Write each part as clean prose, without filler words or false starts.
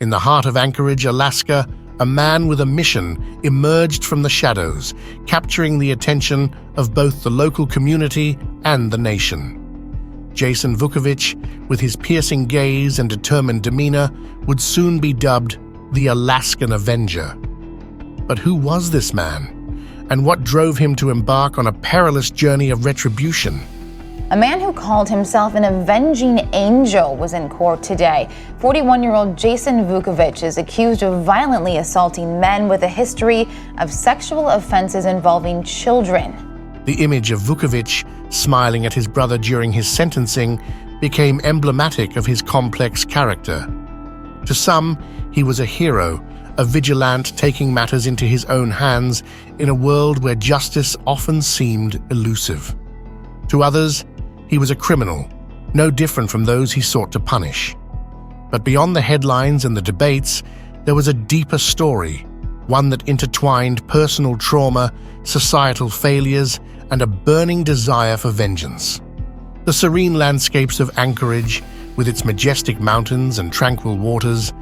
In the heart of Anchorage, Alaska, a man with a mission emerged from the shadows, capturing the attention of both the local community and the nation. Jason Vukovich, with his piercing gaze and determined demeanor, would soon be dubbed the Alaskan Avenger. But who was this man? And what drove him to embark on a perilous journey of retribution? A man who called himself an avenging angel was in court today. 41-year-old Jason Vukovich is accused of violently assaulting men with a history of sexual offenses involving children. The image of Vukovich smiling at his brother during his sentencing became emblematic of his complex character. To some, he was a hero, a vigilant taking matters into his own hands in a world where justice often seemed elusive. To others, he was a criminal, no different from those he sought to punish. But beyond the headlines and the debates, there was a deeper story, one that intertwined personal trauma, societal failures, and a burning desire for vengeance. The serene landscapes of Anchorage, with its majestic mountains and tranquil waters,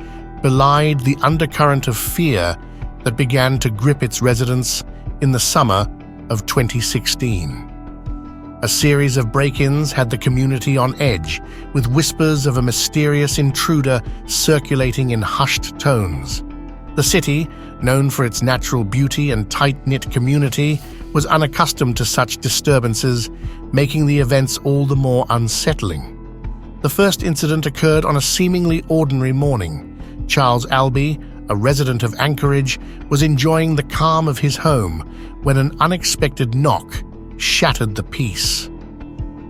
belied the undercurrent of fear that began to grip its residents in the summer of 2016. A series of break-ins had the community on edge, with whispers of a mysterious intruder circulating in hushed tones. The city, known for its natural beauty and tight-knit community, was unaccustomed to such disturbances, making the events all the more unsettling. The first incident occurred on a seemingly ordinary morning. Charles Albee, a resident of Anchorage, was enjoying the calm of his home when an unexpected knock shattered the peace.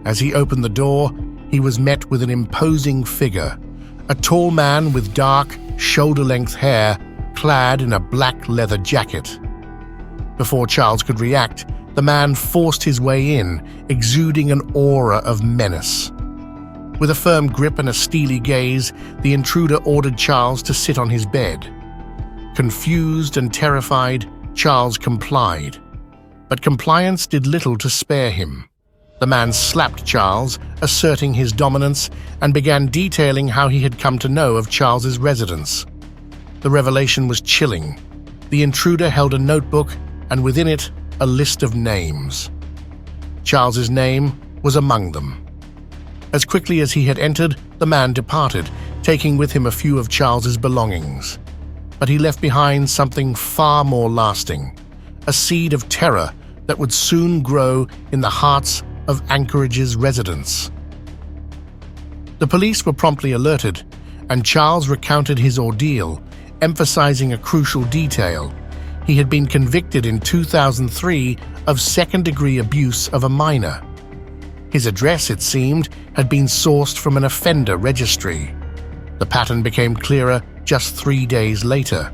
As he opened the door, he was met with an imposing figure, a tall man with dark, shoulder-length hair, clad in a black leather jacket. Before Charles could react, the man forced his way in, exuding an aura of menace. With a firm grip and a steely gaze, the intruder ordered Charles to sit on his bed. Confused and terrified, Charles complied. But compliance did little to spare him. The man slapped Charles, asserting his dominance, and began detailing how he had come to know of Charles's residence. The revelation was chilling. The intruder held a notebook, and within it, a list of names. Charles's name was among them. As quickly as he had entered, the man departed, taking with him a few of Charles's belongings. But he left behind something far more lasting, a seed of terror that would soon grow in the hearts of Anchorage's residents. The police were promptly alerted, and Charles recounted his ordeal, emphasizing a crucial detail. He had been convicted in 2003 of second-degree abuse of a minor. His address, it seemed, had been sourced from an offender registry. The pattern became clearer just 3 days later.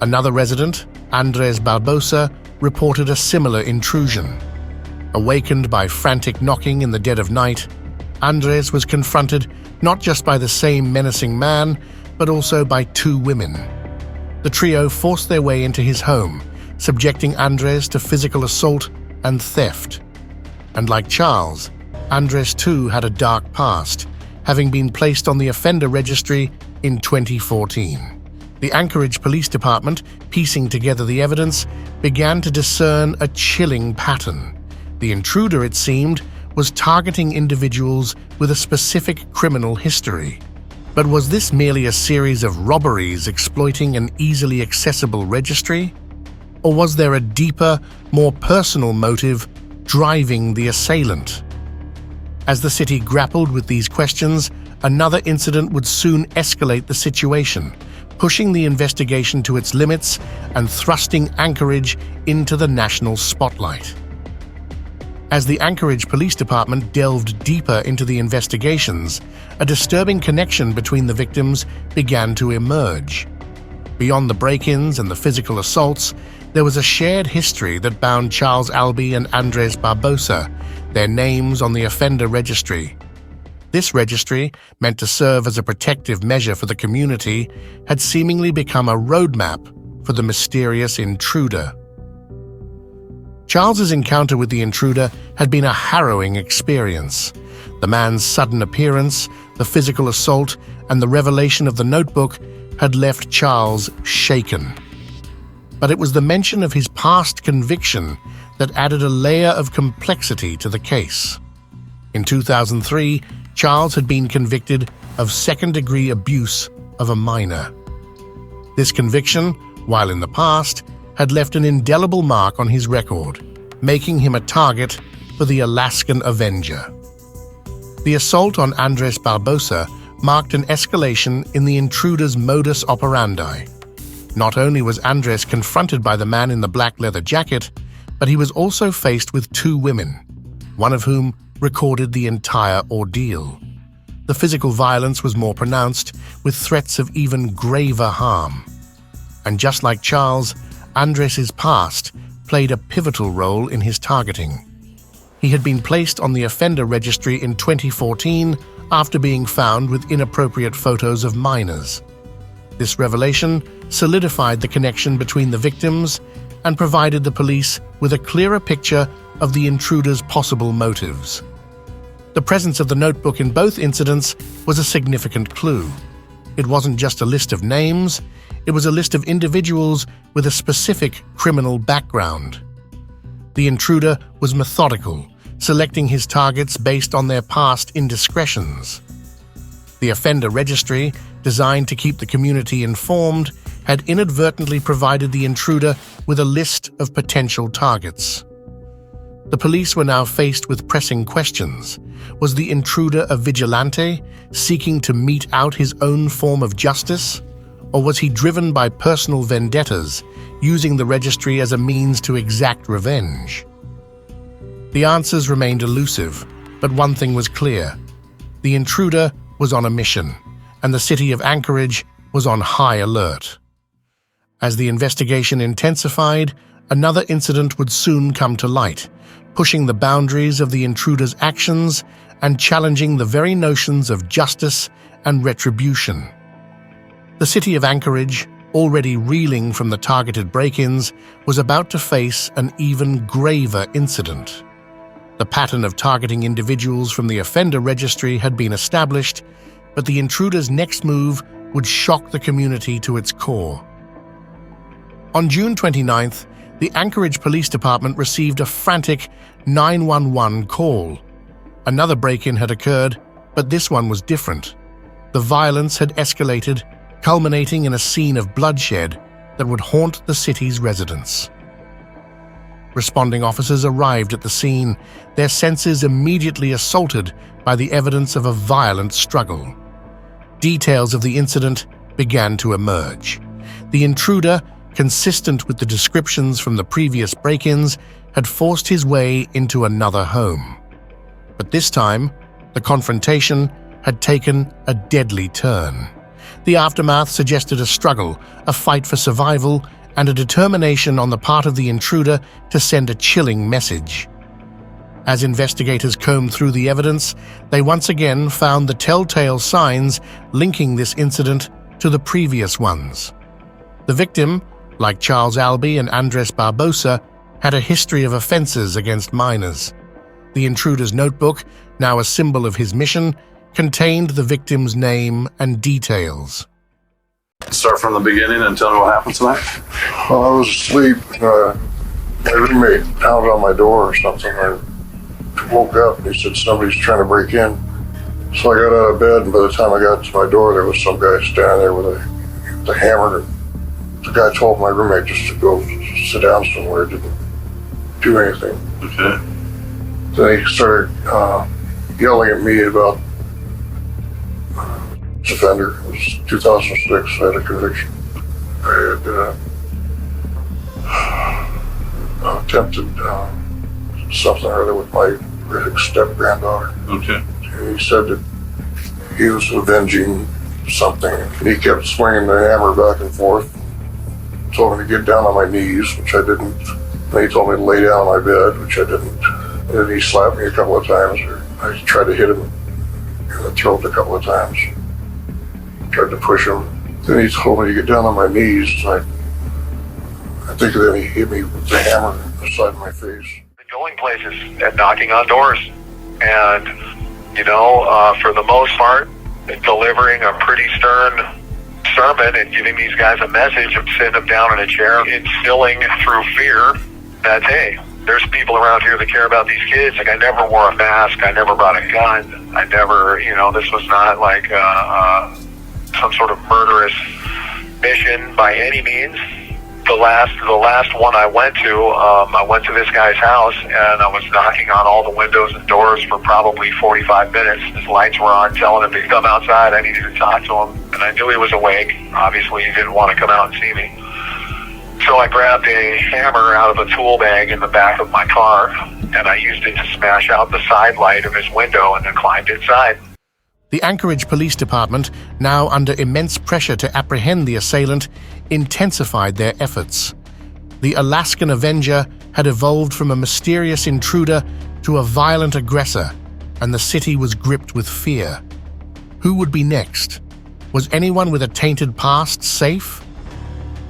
Another resident, Andres Barbosa, reported a similar intrusion. Awakened by frantic knocking in the dead of night, Andres was confronted not just by the same menacing man, but also by 2 women. The trio forced their way into his home, subjecting Andres to physical assault and theft. And like Charles, Andres too had a dark past, having been placed on the offender registry in 2014. The Anchorage Police Department, piecing together the evidence, began to discern a chilling pattern. The intruder, it seemed, was targeting individuals with a specific criminal history. But was this merely a series of robberies exploiting an easily accessible registry? Or was there a deeper, more personal motive driving the assailant? As the city grappled with these questions, another incident would soon escalate the situation, pushing the investigation to its limits and thrusting Anchorage into the national spotlight. As the Anchorage Police Department delved deeper into the investigations, a disturbing connection between the victims began to emerge. Beyond the break-ins and the physical assaults, there was a shared history that bound Charles Albee and Andres Barbosa, their names on the offender registry. This registry, meant to serve as a protective measure for the community, had seemingly become a roadmap for the mysterious intruder. Charles's encounter with the intruder had been a harrowing experience. The man's sudden appearance, the physical assault, and the revelation of the notebook had left Charles shaken. But it was the mention of his past conviction that added a layer of complexity to the case. In 2003, Charles had been convicted of second-degree abuse of a minor. This conviction, while in the past, had left an indelible mark on his record, making him a target for the Alaskan Avenger. The assault on Andres Barbosa marked an escalation in the intruder's modus operandi. Not only was Andres confronted by the man in the black leather jacket, but he was also faced with two women, one of whom recorded the entire ordeal. The physical violence was more pronounced, with threats of even graver harm. And just like Charles, Andres's past played a pivotal role in his targeting. He had been placed on the offender registry in 2014 after being found with inappropriate photos of minors. This revelation solidified the connection between the victims and provided the police with a clearer picture of the intruder's possible motives. The presence of the notebook in both incidents was a significant clue. It wasn't just a list of names, it was a list of individuals with a specific criminal background. The intruder was methodical, selecting his targets based on their past indiscretions. The offender registry, designed to keep the community informed, had inadvertently provided the intruder with a list of potential targets. The police were now faced with pressing questions. Was the intruder a vigilante, seeking to mete out his own form of justice? Or was he driven by personal vendettas, using the registry as a means to exact revenge? The answers remained elusive, but one thing was clear. The intruder was on a mission, and the city of Anchorage was on high alert. As the investigation intensified, another incident would soon come to light, pushing the boundaries of the intruder's actions and challenging the very notions of justice and retribution. The city of Anchorage, already reeling from the targeted break-ins, was about to face an even graver incident. The pattern of targeting individuals from the offender registry had been established, but the intruder's next move would shock the community to its core. On June 29th, the Anchorage Police Department received a frantic 911 call. Another break-in had occurred, but this one was different. The violence had escalated, culminating in a scene of bloodshed that would haunt the city's residents. Responding officers arrived at the scene, their senses immediately assaulted by the evidence of a violent struggle. Details of the incident began to emerge. The intruder, consistent with the descriptions from the previous break-ins, had forced his way into another home. But this time, the confrontation had taken a deadly turn. The aftermath suggested a struggle, a fight for survival, and a determination on the part of the intruder to send a chilling message. As investigators combed through the evidence, they once again found the telltale signs linking this incident to the previous ones. The victim, like Charles Albee and Andres Barbosa, had a history of offenses against minors. The intruder's notebook, now a symbol of his mission, contained the victim's name and details. Start from the beginning and tell me what happened tonight. Well, I was asleep. My roommate pounded on my door or something. I woke up and he said somebody's trying to break in. So I got out of bed, and by the time I got to my door, there was some guy standing there with a hammer. The guy told my roommate just to go sit down somewhere, didn't do anything. Okay. Then he started yelling at me about this offender. It was 2006, I had a conviction. I had attempted something or other with my step-granddaughter. Okay. And he said that he was avenging something. And he kept swinging the hammer back and forth. Told me to get down on my knees, which I didn't. Then he told me to lay down on my bed, which I didn't. And then he slapped me a couple of times. I tried to hit him in the throat a couple of times. Tried to push him. Then he told me to get down on my knees. I think then he hit me with the hammer on the side of my face. Going places and knocking on doors, and for the most part, delivering a pretty stern sermon and giving these guys a message of sitting them down in a chair, instilling through fear that, hey, there's people around here that care about these kids. Like, I never wore a mask. I never brought a gun. I never, this was not like some sort of murderous mission by any means. The last one I went to this guy's house, and I was knocking on all the windows and doors for probably 45 minutes. His lights were on, telling him to come outside. I needed to talk to him, and I knew he was awake. Obviously, he didn't want to come out and see me. So I grabbed a hammer out of a tool bag in the back of my car, and I used it to smash out the side light of his window and then climbed inside. The Anchorage Police Department, now under immense pressure to apprehend the assailant, intensified their efforts. The Alaskan Avenger had evolved from a mysterious intruder to a violent aggressor, and the city was gripped with fear. Who would be next? Was anyone with a tainted past safe?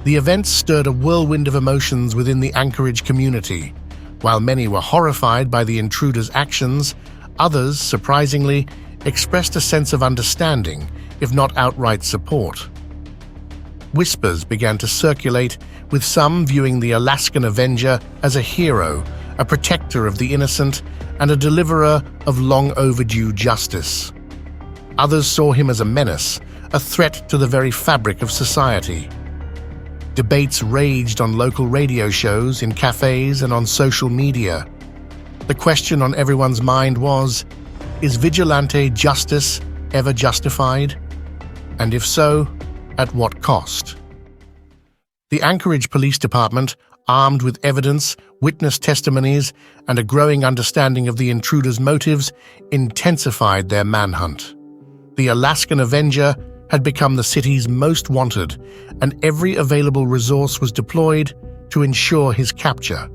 The events stirred a whirlwind of emotions within the Anchorage community. While many were horrified by the intruder's actions, others, surprisingly, expressed a sense of understanding, if not outright support. Whispers began to circulate, with some viewing the Alaskan Avenger as a hero, a protector of the innocent, and a deliverer of long-overdue justice. Others saw him as a menace, a threat to the very fabric of society. Debates raged on local radio shows, in cafes, and on social media. The question on everyone's mind was, is vigilante justice ever justified? And if so, at what cost? The Anchorage Police Department, armed with evidence, witness testimonies, and a growing understanding of the intruder's motives, intensified their manhunt. The Alaskan Avenger had become the city's most wanted, and every available resource was deployed to ensure his capture.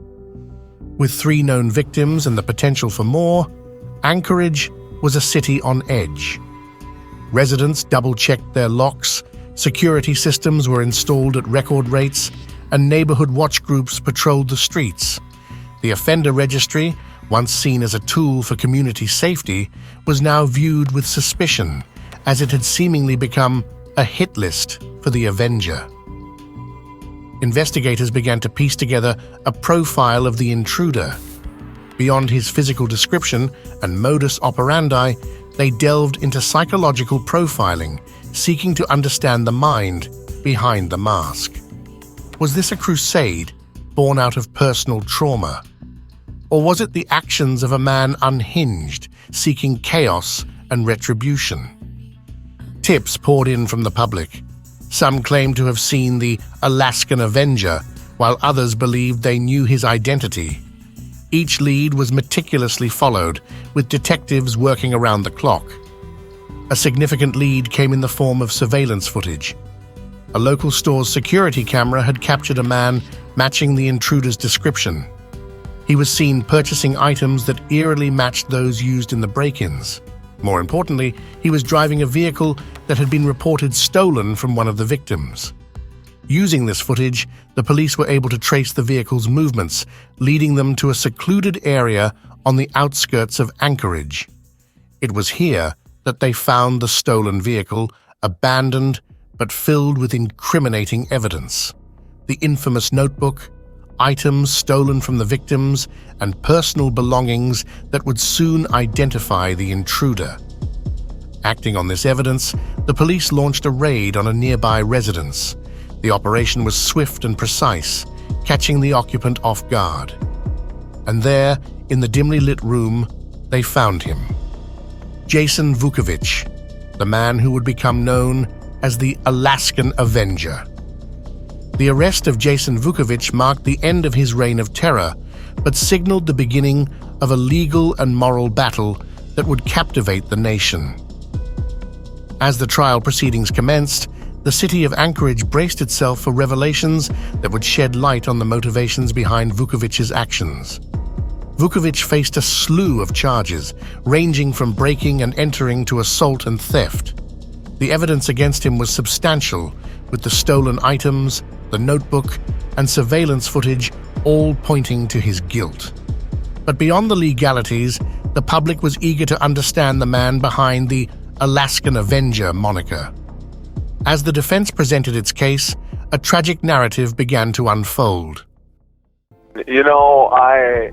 With 3 known victims and the potential for more, Anchorage was a city on edge. Residents double-checked their locks, security systems were installed at record rates, and neighborhood watch groups patrolled the streets. The offender registry, once seen as a tool for community safety, was now viewed with suspicion, as it had seemingly become a hit list for the Avenger. Investigators began to piece together a profile of the intruder. Beyond his physical description and modus operandi, they delved into psychological profiling, seeking to understand the mind behind the mask. Was this a crusade born out of personal trauma? Or was it the actions of a man unhinged, seeking chaos and retribution? Tips poured in from the public. Some claimed to have seen the Alaskan Avenger, while others believed they knew his identity. Each lead was meticulously followed, with detectives working around the clock. A significant lead came in the form of surveillance footage. A local store's security camera had captured a man matching the intruder's description. He was seen purchasing items that eerily matched those used in the break-ins. More importantly, he was driving a vehicle that had been reported stolen from one of the victims. Using this footage, the police were able to trace the vehicle's movements, leading them to a secluded area on the outskirts of Anchorage. It was here that they found the stolen vehicle, abandoned but filled with incriminating evidence. The infamous notebook, items stolen from the victims, and personal belongings that would soon identify the intruder. Acting on this evidence, the police launched a raid on a nearby residence. The operation was swift and precise, catching the occupant off guard. And there, in the dimly lit room, they found him. Jason Vukovich, the man who would become known as the Alaskan Avenger. The arrest of Jason Vukovich marked the end of his reign of terror, but signaled the beginning of a legal and moral battle that would captivate the nation. As the trial proceedings commenced, the city of Anchorage braced itself for revelations that would shed light on the motivations behind Vukovich's actions. Vukovich faced a slew of charges, ranging from breaking and entering to assault and theft. The evidence against him was substantial, with the stolen items, the notebook, and surveillance footage all pointing to his guilt. But beyond the legalities, the public was eager to understand the man behind the Alaskan Avenger moniker. As the defense presented its case, a tragic narrative began to unfold. You know, I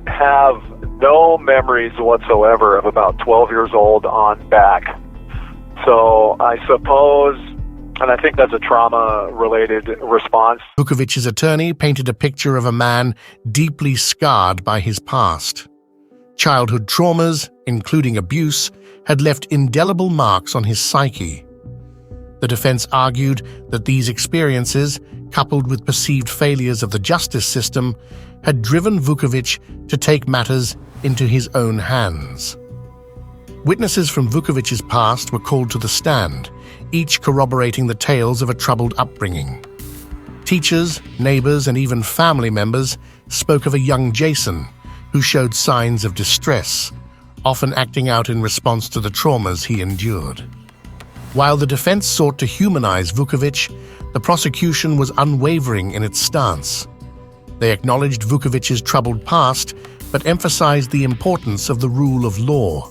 have no memories whatsoever of about 12 years old on back. So I suppose, and I think that's a trauma-related response. Vukovich's attorney painted a picture of a man deeply scarred by his past. Childhood traumas, including abuse, had left indelible marks on his psyche. The defense argued that these experiences, coupled with perceived failures of the justice system, had driven Vukovich to take matters into his own hands. Witnesses from Vukovich's past were called to the stand, each corroborating the tales of a troubled upbringing. Teachers, neighbors, and even family members spoke of a young Jason who showed signs of distress, often acting out in response to the traumas he endured. While the defense sought to humanize Vukovich, the prosecution was unwavering in its stance. They acknowledged Vukovich's troubled past, but emphasized the importance of the rule of law.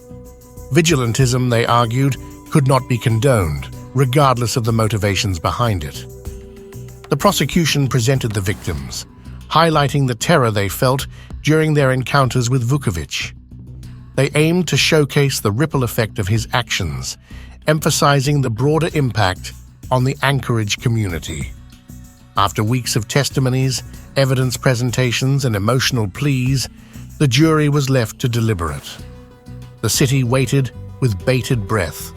Vigilantism, they argued, could not be condoned, regardless of the motivations behind it. The prosecution presented the victims, highlighting the terror they felt during their encounters with Vukovich. They aimed to showcase the ripple effect of his actions, emphasizing the broader impact on the Anchorage community. After weeks of testimonies, evidence presentations, and emotional pleas, the jury was left to deliberate. The city waited with bated breath,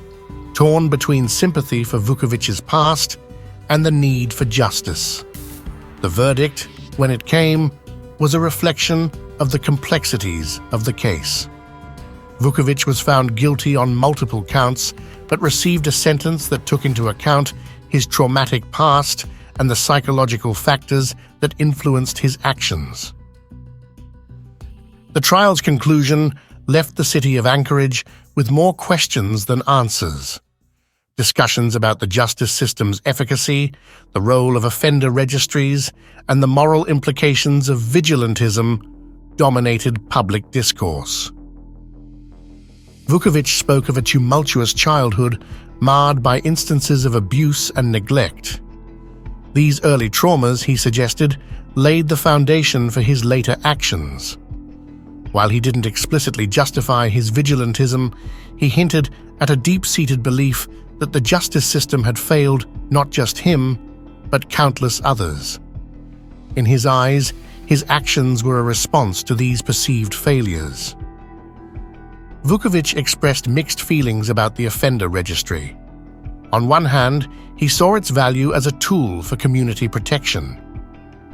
torn between sympathy for Vukovich's past and the need for justice. The verdict, when it came, was a reflection of the complexities of the case. Vukovich was found guilty on multiple counts, but received a sentence that took into account his traumatic past and the psychological factors that influenced his actions. The trial's conclusion left the city of Anchorage with more questions than answers. Discussions about the justice system's efficacy, the role of offender registries, and the moral implications of vigilantism dominated public discourse. Vukovich spoke of a tumultuous childhood marred by instances of abuse and neglect. These early traumas, he suggested, laid the foundation for his later actions. While he didn't explicitly justify his vigilantism, he hinted at a deep-seated belief that the justice system had failed not just him, but countless others. In his eyes, his actions were a response to these perceived failures. Vukovich expressed mixed feelings about the offender registry. On one hand, he saw its value as a tool for community protection.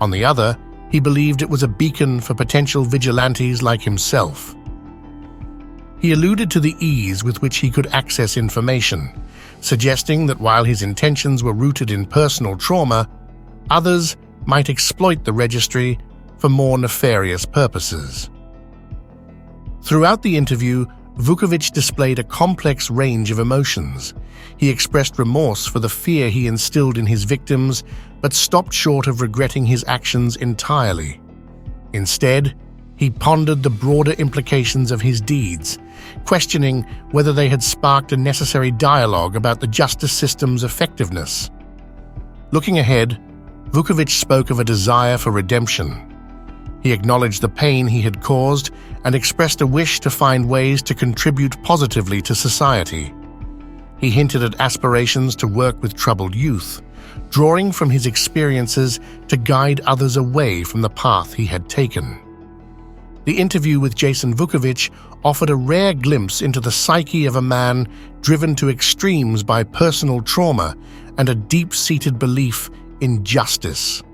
On the other, he believed it was a beacon for potential vigilantes like himself. He alluded to the ease with which he could access information, suggesting that while his intentions were rooted in personal trauma, others might exploit the registry for more nefarious purposes. Throughout the interview, Vukovich displayed a complex range of emotions. He expressed remorse for the fear he instilled in his victims, but stopped short of regretting his actions entirely. Instead, he pondered the broader implications of his deeds, questioning whether they had sparked a necessary dialogue about the justice system's effectiveness. Looking ahead, Vukovich spoke of a desire for redemption. He acknowledged the pain he had caused and expressed a wish to find ways to contribute positively to society. He hinted at aspirations to work with troubled youth, drawing from his experiences to guide others away from the path he had taken. The interview with Jason Vukovich offered a rare glimpse into the psyche of a man driven to extremes by personal trauma and a deep-seated belief in justice.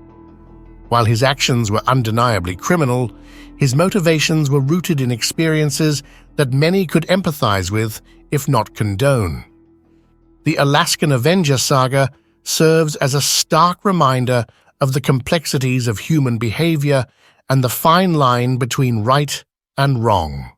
While his actions were undeniably criminal, his motivations were rooted in experiences that many could empathize with, if not condone. The Alaskan Avenger saga serves as a stark reminder of the complexities of human behavior and the fine line between right and wrong.